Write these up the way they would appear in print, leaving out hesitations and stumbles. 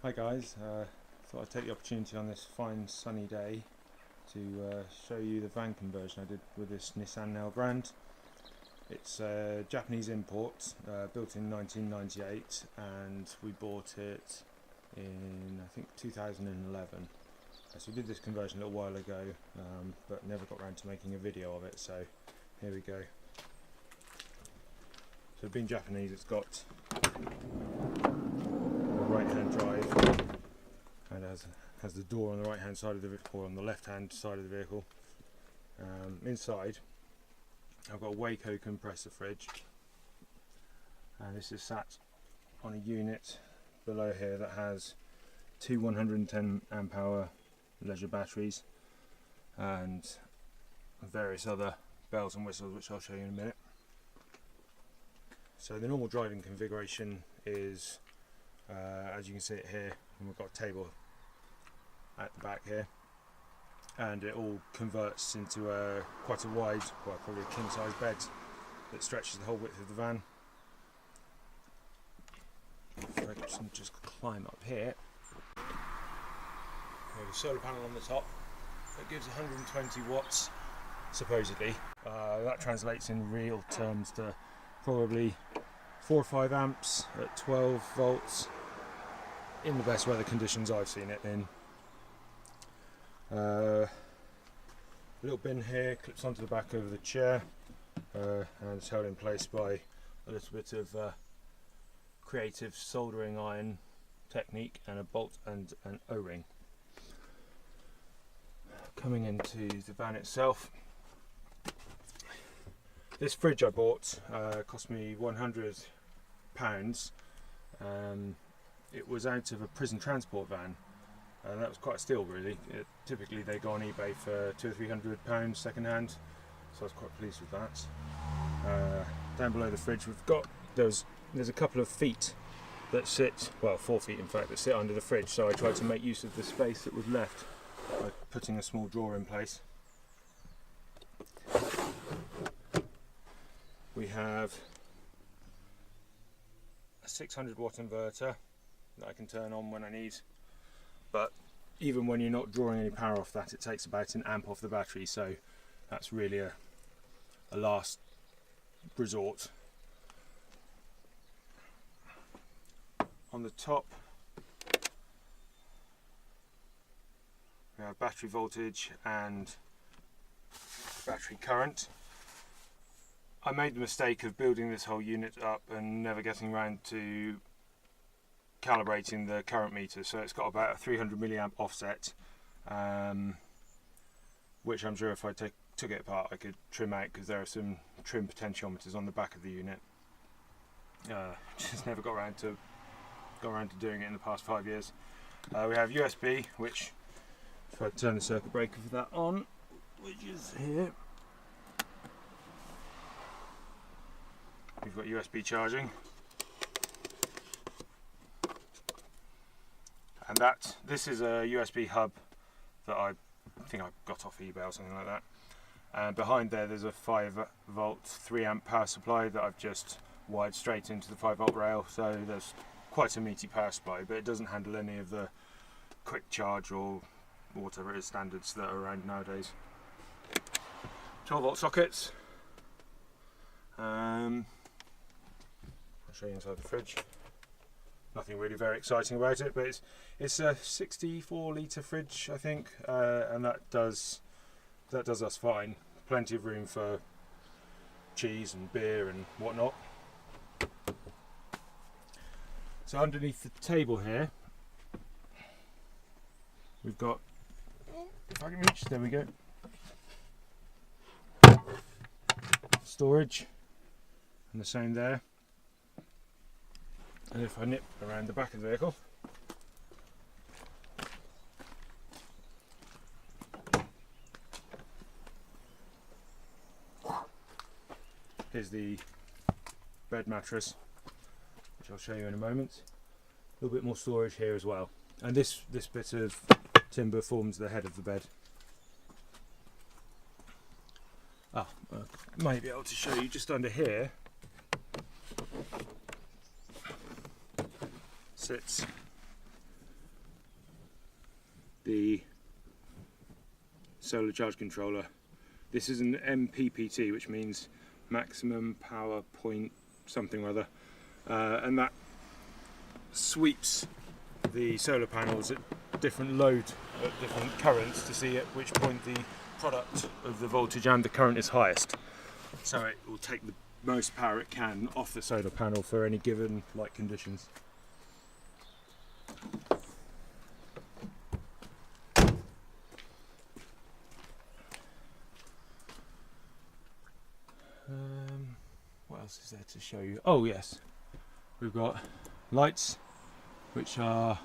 Hi guys, thought I'd take the opportunity on this fine sunny day to show you the van conversion I did with this Nissan Elgrand. It's a Japanese import, built in 1998, and we bought it in I think 2011. So we did this conversion a little while ago, but never got around to making a video of it, so here we go. So being Japanese, it's got right hand drive and has the door on the right hand side of the vehicle, or on the left hand side of the vehicle. Inside I've got a Waco compressor fridge, and this is sat on a unit below here that has two 110 amp hour leisure batteries and various other bells and whistles, which I'll show you in a minute. So the normal driving configuration is as you can see it here, and we've got a table at the back here, and it all converts into quite a wide, well, probably a king size bed that stretches the whole width of the van. If I can just climb up here, we have a solar panel on the top that gives 120 watts supposedly. That translates in real terms to probably 4 or 5 amps at 12 volts in the best weather conditions I've seen it in. A little bin here clips onto the back of the chair, and it's held in place by a little bit of creative soldering iron technique and a bolt and an O-ring. Coming into the van itself, this fridge I bought cost me £100. It was out of a prison transport van, and that was quite a steal really. Typically they go on eBay for £200 or £300 second hand, so I was quite pleased with that. Down below the fridge we've got, there's a couple of feet that sit, well 4 feet in fact, that sit under the fridge, so I tried to make use of the space that was left by putting a small drawer in place. We have a 600 watt inverter that I can turn on when I need, but even when you're not drawing any power off that, it takes about an amp off the battery, so that's really a last resort. On the top we have battery voltage and battery current. I made the mistake of building this whole unit up and never getting around to calibrating the current meter, so it's got about a 300 milliamp offset, which I'm sure if I took it apart I could trim out, because there are some trim potentiometers on the back of the unit. Just never got around to doing it in the past 5 years. We have USB, which if I turn the circuit breaker for that on, which is here, we've got USB charging, and this is a USB hub that I think I got off eBay or something like that. And behind there's a 5 volt 3 amp power supply that I've just wired straight into the 5 volt rail, so there's quite a meaty power supply, but it doesn't handle any of the quick charge or whatever it is standards that are around nowadays. 12 volt sockets. I'll show you inside the fridge. Nothing really very exciting about it, but it's a 64 litre fridge, I think, and that does us fine. Plenty of room for cheese and beer and whatnot. So underneath the table here we've got, if I can reach, there we go, storage, and the same there. And if I nip around the back of the vehicle, here's the bed mattress, which I'll show you in a moment. A little bit more storage here as well, and this bit of timber forms the head of the bed. I might be able to show you just under here sits the solar charge controller. This is an MPPT, which means maximum power point something or other, and that sweeps the solar panels at different load, at different currents, to see at which point the product of the voltage and the current is highest. So it will take the most power it can off the solar panel for any given light conditions. What else is there to show you? Oh yes, we've got lights which are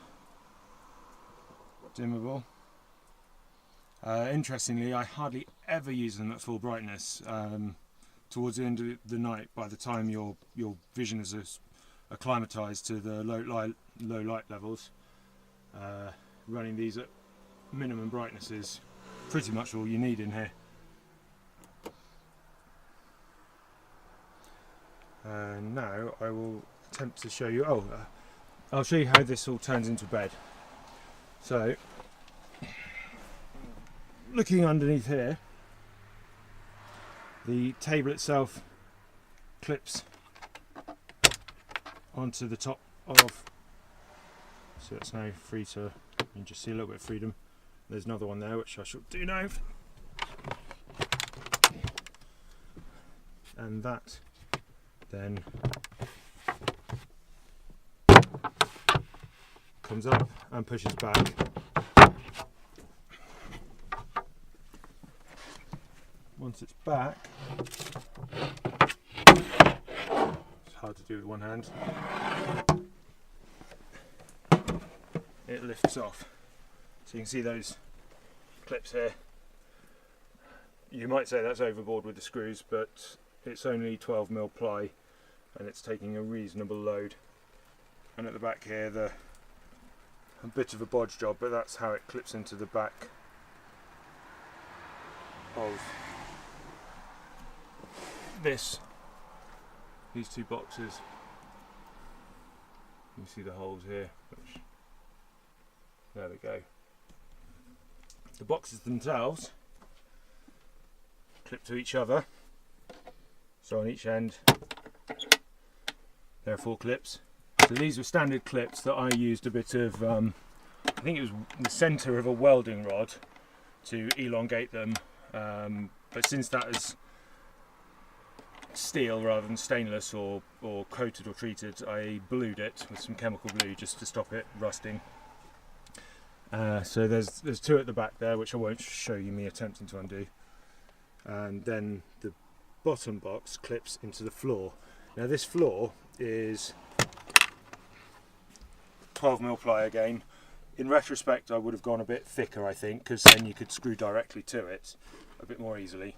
dimmable. Interestingly, I hardly ever use them at full brightness. Towards the end of the night, by the time your vision is acclimatized to the low light levels, running these at minimum brightness is pretty much all you need in here. And now I will attempt to show you, I'll show you how this all turns into bed. So, looking underneath here, the table itself clips onto the top of, so it's now free to, you can just see a little bit of freedom. There's another one there which I shall do now. And that then comes up and pushes back. Once it's back, it's hard to do with one hand, it lifts off. So you can see those clips here. You might say that's overboard with the screws, but it's only 12mm ply and it's taking a reasonable load. And at the back here, a bit of a bodge job, but that's how it clips into the back of these two boxes. You see the holes here, which, there we go. The boxes themselves clip to each other, so on each end there are 4 clips. So these were standard clips that I used a bit of, I think it was the centre of a welding rod to elongate them, but since that is steel rather than stainless or coated or treated, I blued it with some chemical glue just to stop it rusting. So there's 2 at the back there, which I won't show you me attempting to undo, and then the bottom box clips into the floor. Now this floor is 12mm ply again. In retrospect, I would have gone a bit thicker, I think, because then you could screw directly to it a bit more easily.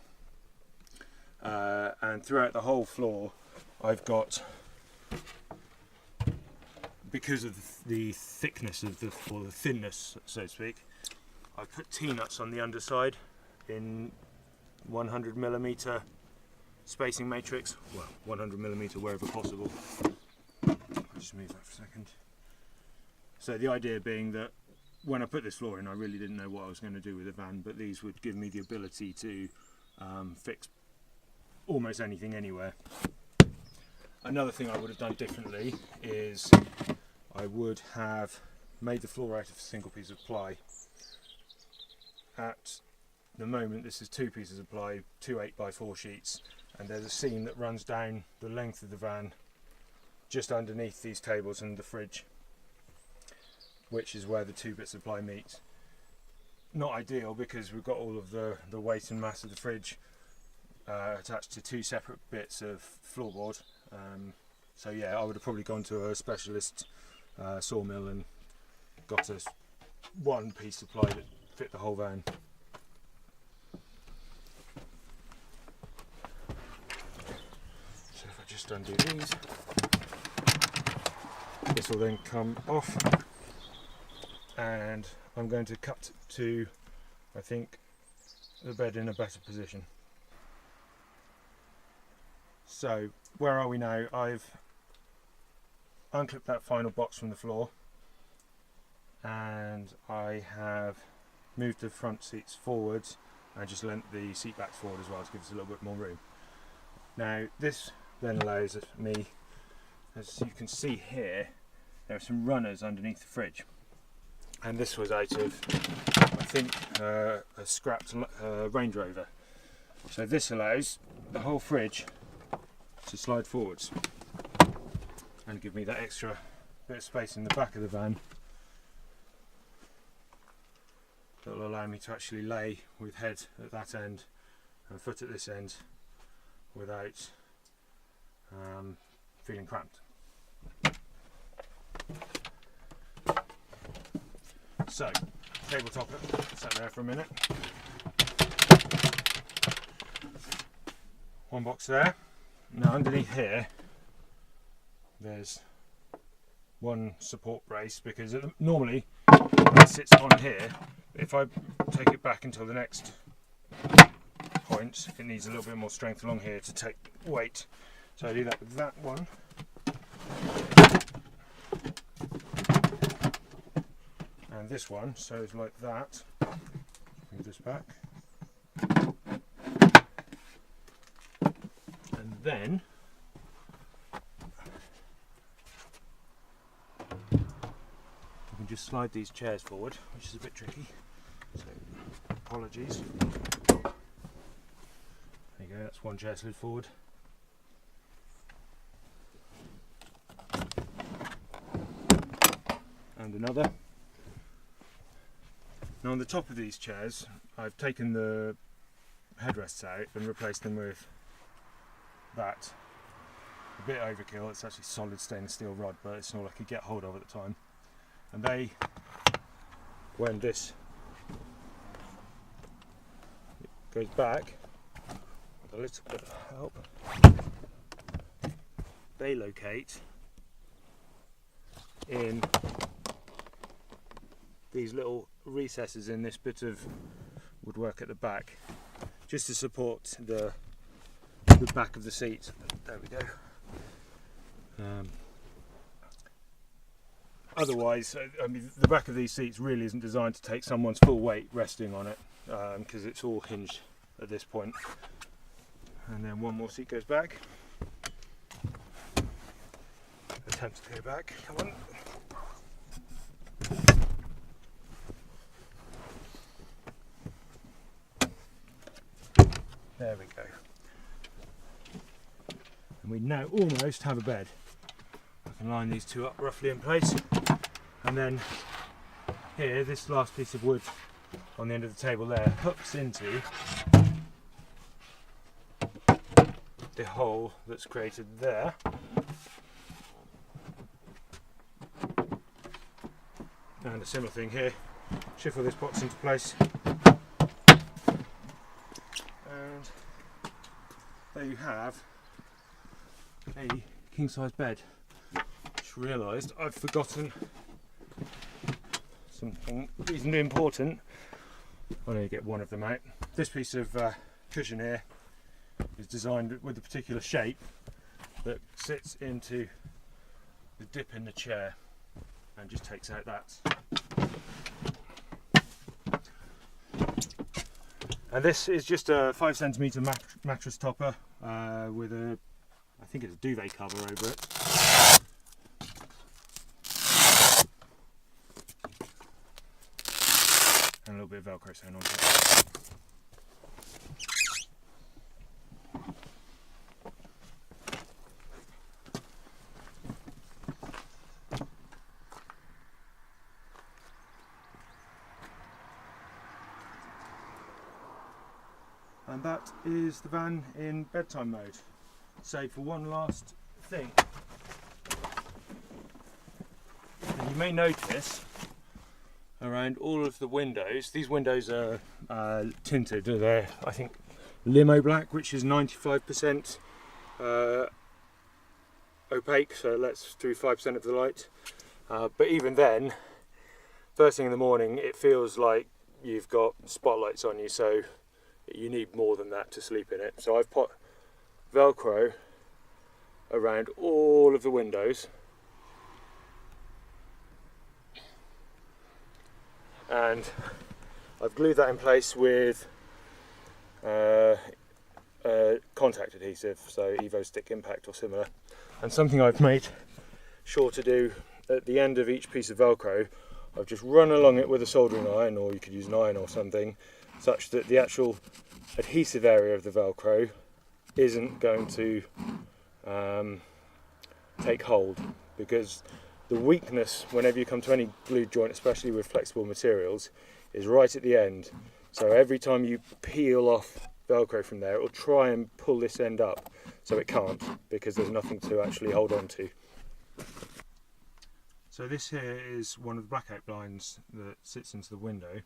And throughout the whole floor, I've got, because of the thickness of or the thinness, so to speak, I've put T-nuts on the underside in 100mm spacing matrix. Well, 100mm wherever possible. I'll just move that for a second. So the idea being that when I put this floor in, I really didn't know what I was going to do with the van, but these would give me the ability to fix almost anything anywhere. Another thing I would have done differently is I would have made the floor out of a single piece of ply. At the moment this is 2 pieces of ply, 2 8x4 sheets, and there's a seam that runs down the length of the van just underneath these tables and the fridge, which is where the 2 bits of ply meet. Not ideal because we've got all of the weight and mass of the fridge attached to 2 separate bits of floorboard. So yeah, I would have probably gone to a specialist sawmill and got us 1 piece of ply that fit the whole van. So if I just undo these, this will then come off, and I'm going to cut to, I think, the bed in a better position. So where are we now? I've unclipped that final box from the floor, and I have moved the front seats forwards and just lent the seat backs forward as well to give us a little bit more room. Now this then allows me, as you can see here, there are some runners underneath the fridge, and this was out of, I think, a scrapped Range Rover. So this allows the whole fridge to slide forwards and give me that extra bit of space in the back of the van that will allow me to actually lay with head at that end and foot at this end without feeling cramped. So, tabletop it, sat there for a minute. One box there. Now underneath here there's one support brace, because normally it sits on here. If I take it back until the next point, it needs a little bit more strength along here to take weight. So I do that with that one. And this one, so it's like that. Move this back. And then we can just slide these chairs forward, which is a bit tricky. So apologies. There you go, that's one chair slid forward. And another. Now on the top of these chairs, I've taken the headrests out and replaced them with that. A bit overkill, it's actually solid stainless steel rod, but it's all I could get hold of at the time. And they, when this goes back, with a little bit of help, they locate in these little recesses in this bit of woodwork at the back, just to support the back of the seat. There we go. Otherwise, I mean, the back of these seats really isn't designed to take someone's full weight resting on it, because it's all hinged at this point. And then one more seat goes back. Attempt to go back. Come on. There we go. And we now almost have a bed. I can line these two up roughly in place, and then here, this last piece of wood on the end of the table there hooks into the hole that's created there. And a similar thing here. Shuffle this box into place. And there you have a king-size bed. Just realised I've forgotten something reasonably important. I'll only get one of them out. This piece of cushion here is designed with a particular shape that sits into the dip in the chair and just takes out that. And this is just a 5 centimetre mattress topper with a, I think it's a duvet cover over it. And a little bit of Velcro sewn onto it. And that is the van in bedtime mode. So for one last thing, and you may notice around all of the windows, these windows are tinted. They're, I think, limo black, which is 95% opaque, so it lets through 5% of the light. But even then, first thing in the morning, it feels like you've got spotlights on you, so you need more than that to sleep in it. So I've put Velcro around all of the windows, and I've glued that in place with contact adhesive, so Evo Stick Impact or similar. And something I've made sure to do at the end of each piece of Velcro, I've just run along it with a soldering iron, or you could use an iron or something, such that the actual adhesive area of the Velcro isn't going to take hold, because the weakness whenever you come to any glued joint, especially with flexible materials, is right at the end. So every time you peel off Velcro from there, it will try and pull this end up, so it can't, because there's nothing to actually hold on to. So this here is one of the blackout blinds that sits into the window.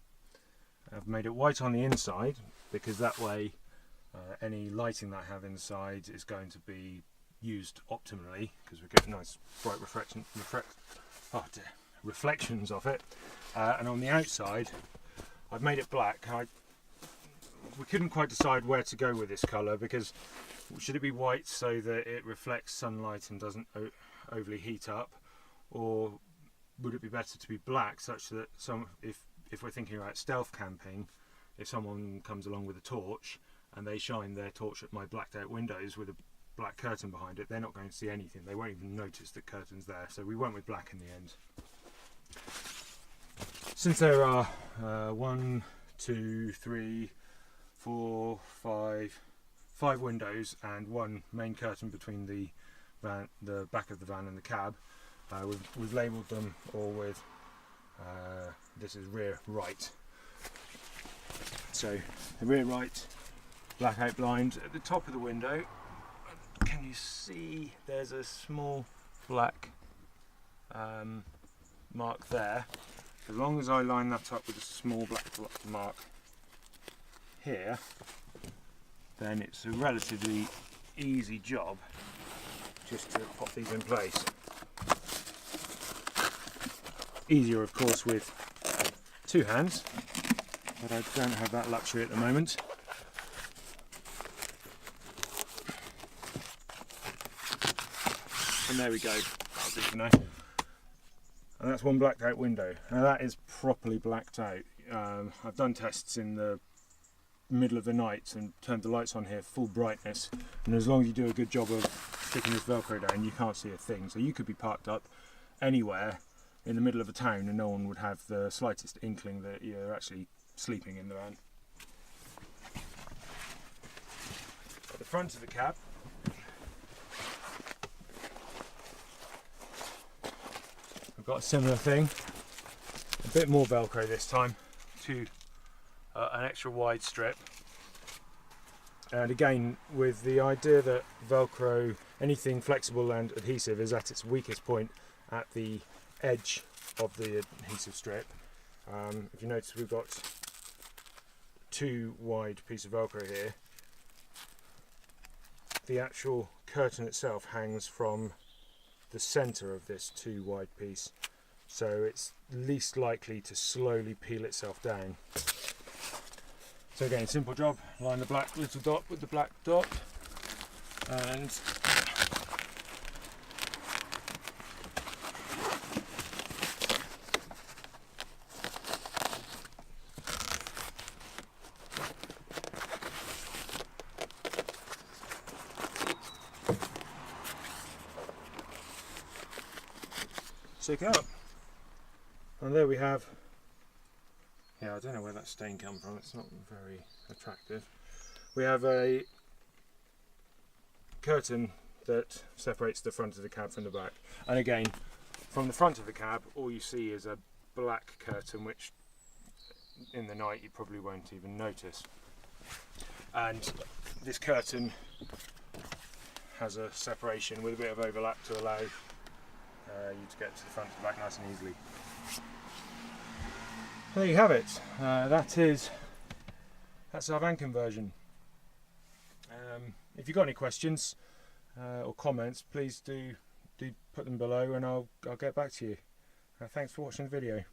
I've made it white on the inside because that way any lighting that I have inside is going to be used optimally, because we get nice bright reflections of it. And on the outside I've made it black. We couldn't quite decide where to go with this colour, because should it be white so that it reflects sunlight and doesn't overly heat up, or would it be better to be black such that if we're thinking about stealth camping, if someone comes along with a torch and they shine their torch at my blacked out windows with a black curtain behind it, they're not going to see anything. They won't even notice the curtain's there. So we went with black in the end. Since there are 1, 2, 3, 4, 5 windows and one main curtain between the back of the van and the cab, we've labelled them all with this is rear right. So the rear right blackout blind. At the top of the window, can you see there's a small black mark there? As long as I line that up with a small black mark here, then it's a relatively easy job just to pop these in place. Easier of course with two hands, but I don't have that luxury at the moment. And there we go, that'll do for now. And that's one blacked out window. Now that is properly blacked out. I've done tests in the middle of the night and turned the lights on here full brightness, and as long as you do a good job of sticking this Velcro down, you can't see a thing. So you could be parked up anywhere in the middle of a town and no one would have the slightest inkling that you're actually sleeping in the van. At the front of the cab, I've got a similar thing, a bit more Velcro this time, to an extra wide strip, and again with the idea that Velcro, anything flexible and adhesive, is at its weakest point at the edge of the adhesive strip. If you notice, we've got two wide pieces of Velcro here. The actual curtain itself hangs from the centre of this two wide piece, so it's least likely to slowly peel itself down. So again, simple job, line the black little dot with the black dot, and stick up. And there we have, yeah, I don't know where that stain comes from, it's not very attractive. We have a curtain that separates the front of the cab from the back. And again, from the front of the cab, all you see is a black curtain, which in the night you probably won't even notice. And this curtain has a separation with a bit of overlap to allow you to get to the front and back nice and easily. There you have it. That's our van conversion. If you've got any questions or comments, please do put them below, and I'll get back to you. Thanks for watching the video.